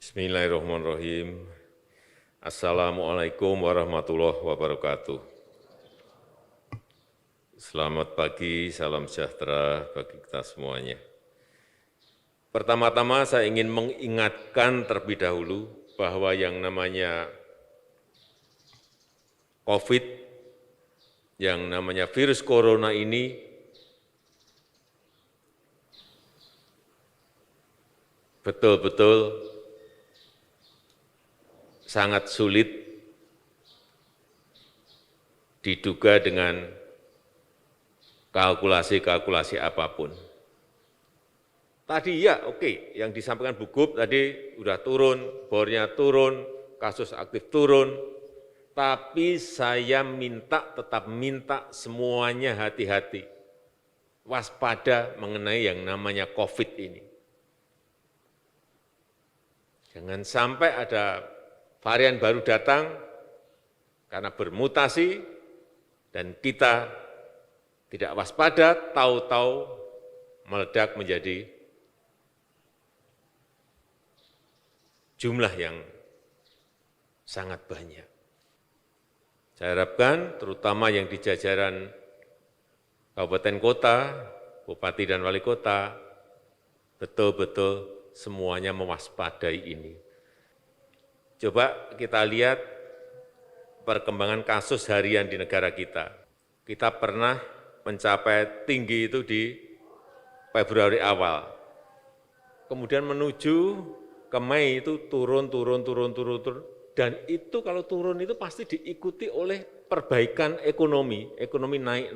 Bismillahirrahmanirrahim. Assalamualaikum warahmatullahi wabarakatuh. Selamat pagi, salam sejahtera bagi kita semuanya. Pertama-tama saya ingin mengingatkan terlebih dahulu bahwa yang namanya COVID, yang namanya virus corona ini betul-betul sangat sulit diduga dengan kalkulasi-kalkulasi apapun. Tadi ya oke, yang disampaikan Bu Gub tadi sudah turun, bornya turun, kasus aktif turun, tapi saya tetap minta semuanya hati-hati, waspada mengenai yang namanya COVID ini. Jangan sampai ada varian baru datang karena bermutasi dan kita tidak waspada, tahu-tahu meledak menjadi jumlah yang sangat banyak. Saya harapkan terutama yang di jajaran kabupaten kota, bupati dan wali kota, betul-betul semuanya mewaspadai ini. Coba kita lihat perkembangan kasus harian di negara kita. Kita pernah mencapai tinggi itu di Februari awal. Kemudian menuju ke Mei itu turun. Dan itu kalau turun itu pasti diikuti oleh perbaikan ekonomi. Ekonomi naik.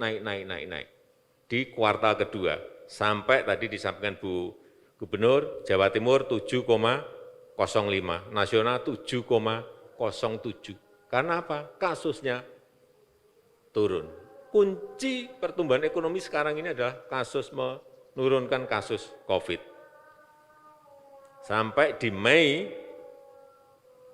Di kuartal kedua. Sampai tadi disampaikan Bu Gubernur, Jawa Timur 7,05, nasional 7,07. Karena apa? Kasusnya turun. Kunci pertumbuhan ekonomi sekarang ini adalah menurunkan kasus COVID. Sampai di Mei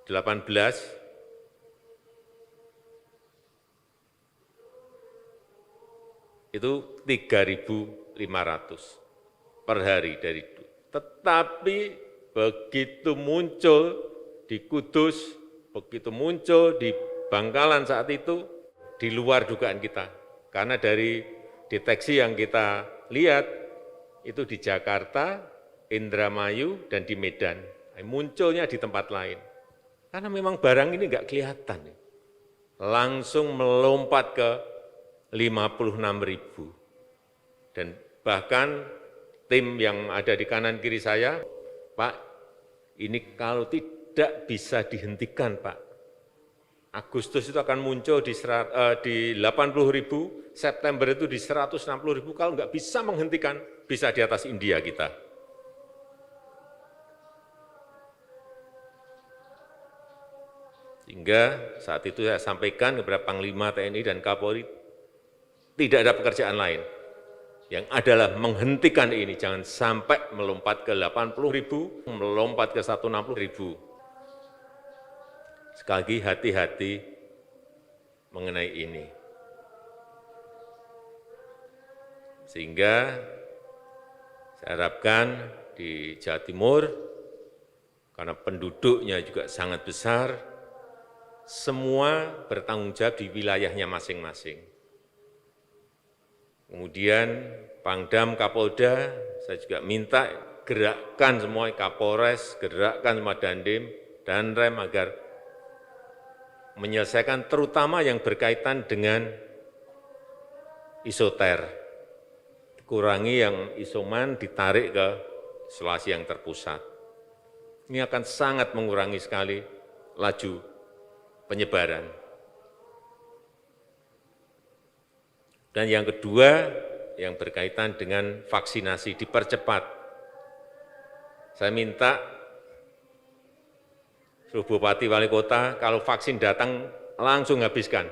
18, itu 3.500 per hari dari itu. Tetapi begitu muncul di Kudus, begitu muncul di Bangkalan saat itu, di luar dugaan kita. Karena dari deteksi yang kita lihat, itu di Jakarta, Indramayu, dan di Medan. Munculnya di tempat lain. Karena memang barang ini enggak kelihatan. Langsung melompat ke 56.000. Dan bahkan tim yang ada di kanan kiri saya, Pak, ini kalau tidak bisa dihentikan, Pak. Agustus itu akan muncul di 80.000, September itu di 160.000, kalau nggak bisa menghentikan, bisa di atas India kita. Sehingga saat itu saya sampaikan kepada Panglima TNI dan Kapolri, tidak ada pekerjaan lain. Yang adalah menghentikan ini, jangan sampai melompat ke 80.000, melompat ke 160.000. Sekali lagi hati-hati mengenai ini. Sehingga saya harapkan di Jawa Timur, karena penduduknya juga sangat besar, semua bertanggung jawab di wilayahnya masing-masing. Kemudian Pangdam, Kapolda, saya juga minta gerakkan semua Kapolres, gerakkan semua Dandim, Danrem agar menyelesaikan terutama yang berkaitan dengan isoter. Kurangi yang isoman, ditarik ke isolasi yang terpusat. Ini akan sangat mengurangi sekali laju penyebaran. Dan yang kedua, yang berkaitan dengan vaksinasi dipercepat. Saya minta seluruh bupati wali kota, kalau vaksin datang langsung habiskan,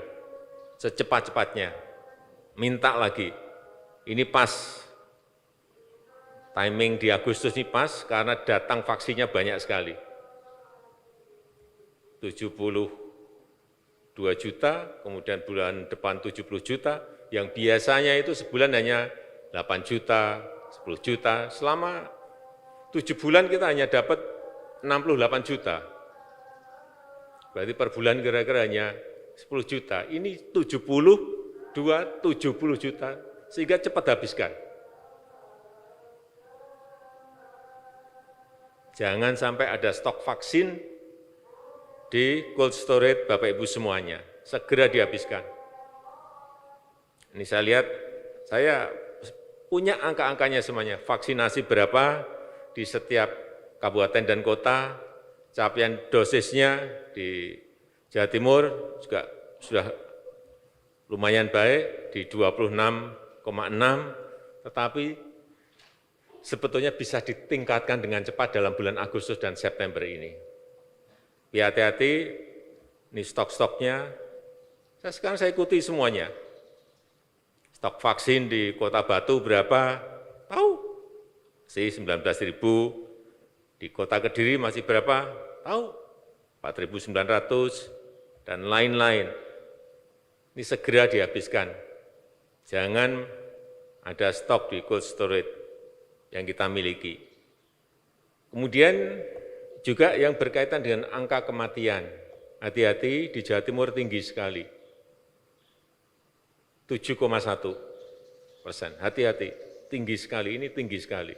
secepat-cepatnya. Minta lagi, ini pas, timing di Agustus ini pas, karena datang vaksinnya banyak sekali. 72 juta, kemudian bulan depan 70 juta, yang biasanya itu sebulan hanya 8 juta, 10 juta, selama 7 bulan kita hanya dapat 68 juta. Berarti per bulan kira-kira hanya 10 juta. Ini 70 juta, sehingga cepat habiskan. Jangan sampai ada stok vaksin di cold storage Bapak Ibu semuanya, segera dihabiskan. Ini saya lihat, saya punya angka-angkanya semuanya, vaksinasi berapa di setiap kabupaten dan kota, capaian dosisnya di Jawa Timur juga sudah lumayan baik di 26,6, tetapi sebetulnya bisa ditingkatkan dengan cepat dalam bulan Agustus dan September ini. Hati-hati, ini stok-stoknya, sekarang saya ikuti semuanya. Stok vaksin di Kota Batu berapa? Tahu? Masih 19.000. Di Kota Kediri masih berapa? Tahu? 4.900 dan lain-lain. Ini segera dihabiskan. Jangan ada stok di cold storage yang kita miliki. Kemudian juga yang berkaitan dengan angka kematian. Hati-hati, di Jawa Timur tinggi sekali. 7,1%. Hati-hati, tinggi sekali, ini tinggi sekali.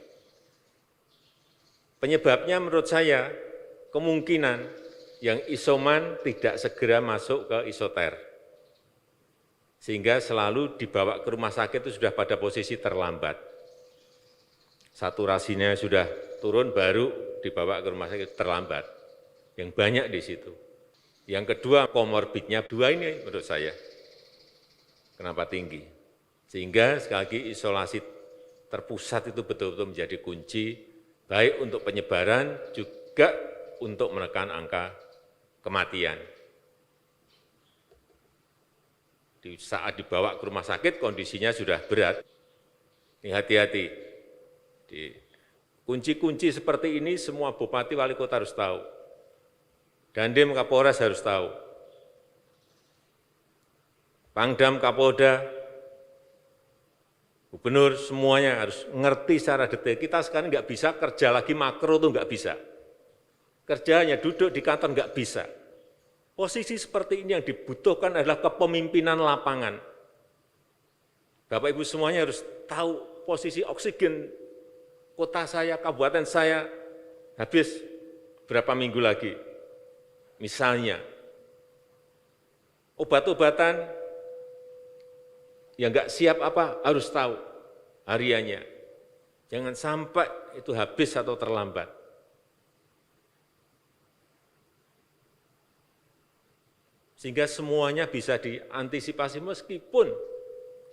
Penyebabnya menurut saya, kemungkinan yang isoman tidak segera masuk ke isoter. Sehingga selalu dibawa ke rumah sakit itu sudah pada posisi terlambat. Saturasinya sudah turun, baru dibawa ke rumah sakit terlambat. Yang banyak di situ. Yang kedua, komorbidnya, dua ini menurut saya. Kenapa tinggi? Sehingga sekali lagi isolasi terpusat itu betul-betul menjadi kunci, baik untuk penyebaran, juga untuk menekan angka kematian. Di saat dibawa ke rumah sakit, kondisinya sudah berat. Ini hati-hati. Kunci-kunci seperti ini semua bupati wali kota harus tahu. Dandim Kapolres harus tahu. Pangdam, Kapolda, gubernur, semuanya harus ngerti secara detail. Kita sekarang nggak bisa kerja lagi makro itu nggak bisa. Kerjanya duduk di kantor nggak bisa. Posisi seperti ini yang dibutuhkan adalah kepemimpinan lapangan. Bapak Ibu semuanya harus tahu posisi oksigen kota saya, kabupaten saya, habis berapa minggu lagi. Misalnya, obat-obatan yang nggak siap apa harus tahu hariannya. Jangan sampai itu habis atau terlambat. Sehingga semuanya bisa diantisipasi meskipun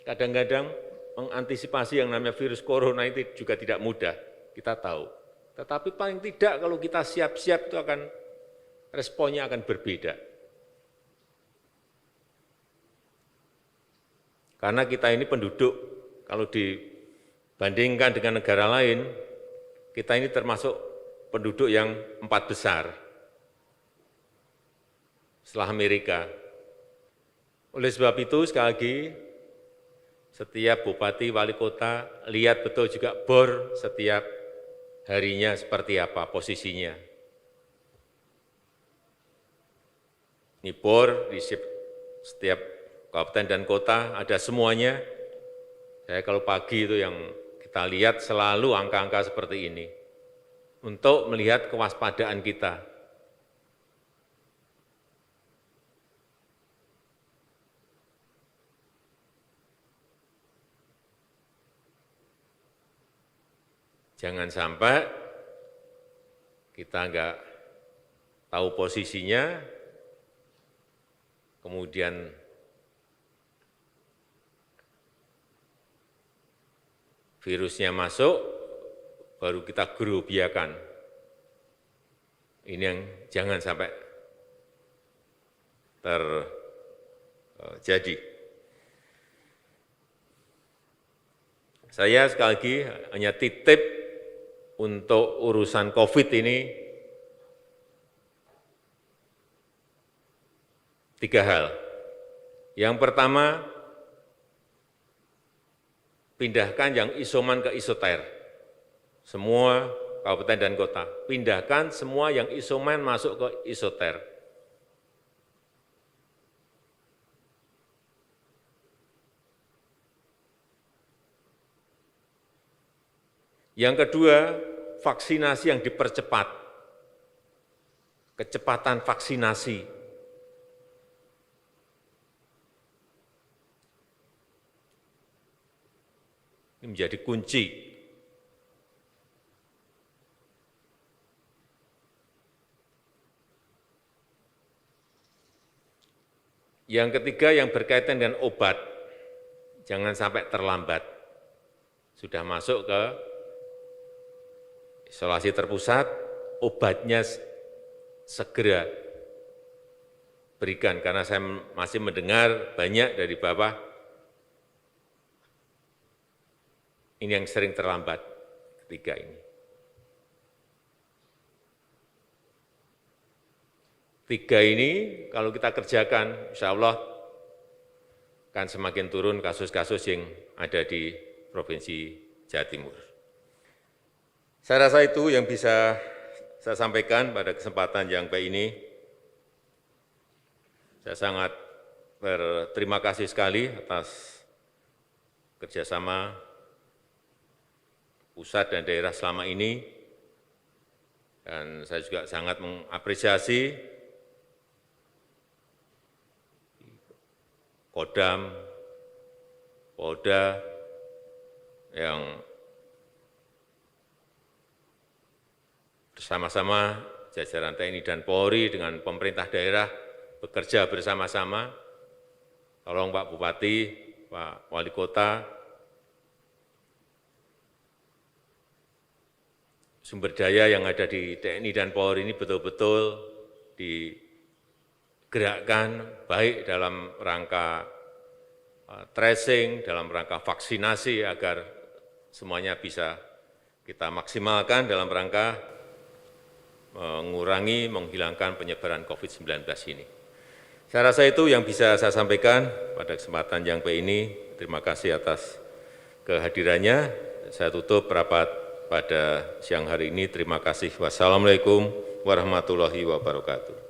kadang-kadang mengantisipasi yang namanya virus corona itu juga tidak mudah, kita tahu. Tetapi paling tidak kalau kita siap-siap itu akan responnya akan berbeda. Karena kita ini penduduk, kalau dibandingkan dengan negara lain, kita ini termasuk penduduk yang 4 besar setelah Amerika. Oleh sebab itu, sekali lagi, setiap bupati, wali kota, lihat betul juga bor setiap harinya seperti apa posisinya. Ini bor di setiap kabupaten dan kota, ada semuanya. Saya kalau pagi itu yang kita lihat selalu angka-angka seperti ini. Untuk melihat kewaspadaan kita. Jangan sampai kita enggak tahu posisinya, kemudian virusnya masuk, baru kita gerobiakan. Ini yang jangan sampai terjadi. Saya sekali lagi hanya titip untuk urusan COVID ini 3 hal. Yang pertama, pindahkan yang isoman ke isoter. Semua kabupaten dan kota, pindahkan semua yang isoman masuk ke isoter. Yang kedua, vaksinasi yang dipercepat, kecepatan vaksinasi. Ini menjadi kunci. Yang ketiga yang berkaitan dengan obat, jangan sampai terlambat. Sudah masuk ke isolasi terpusat, obatnya segera berikan, karena saya masih mendengar banyak dari Bapak, ini yang sering terlambat, ketiga ini. Tiga ini kalau kita kerjakan, insya Allah akan semakin turun kasus-kasus yang ada di Provinsi Jawa Timur. Saya rasa itu yang bisa saya sampaikan pada kesempatan yang baik ini. Saya sangat berterima kasih sekali atas kerjasama pusat dan daerah selama ini. Dan saya juga sangat mengapresiasi Kodam, Polda yang bersama-sama jajaran TNI dan Polri dengan pemerintah daerah bekerja bersama-sama. Tolong Pak Bupati, Pak Wali Kota, sumber daya yang ada di TNI dan Polri ini betul-betul digerakkan baik dalam rangka tracing, dalam rangka vaksinasi agar semuanya bisa kita maksimalkan dalam rangka mengurangi, menghilangkan penyebaran COVID-19 ini. Saya rasa itu yang bisa saya sampaikan pada kesempatan yang baik ini. Terima kasih atas kehadirannya. Saya tutup rapat pada siang hari ini. Terima kasih. Wassalamualaikum warahmatullahi wabarakatuh.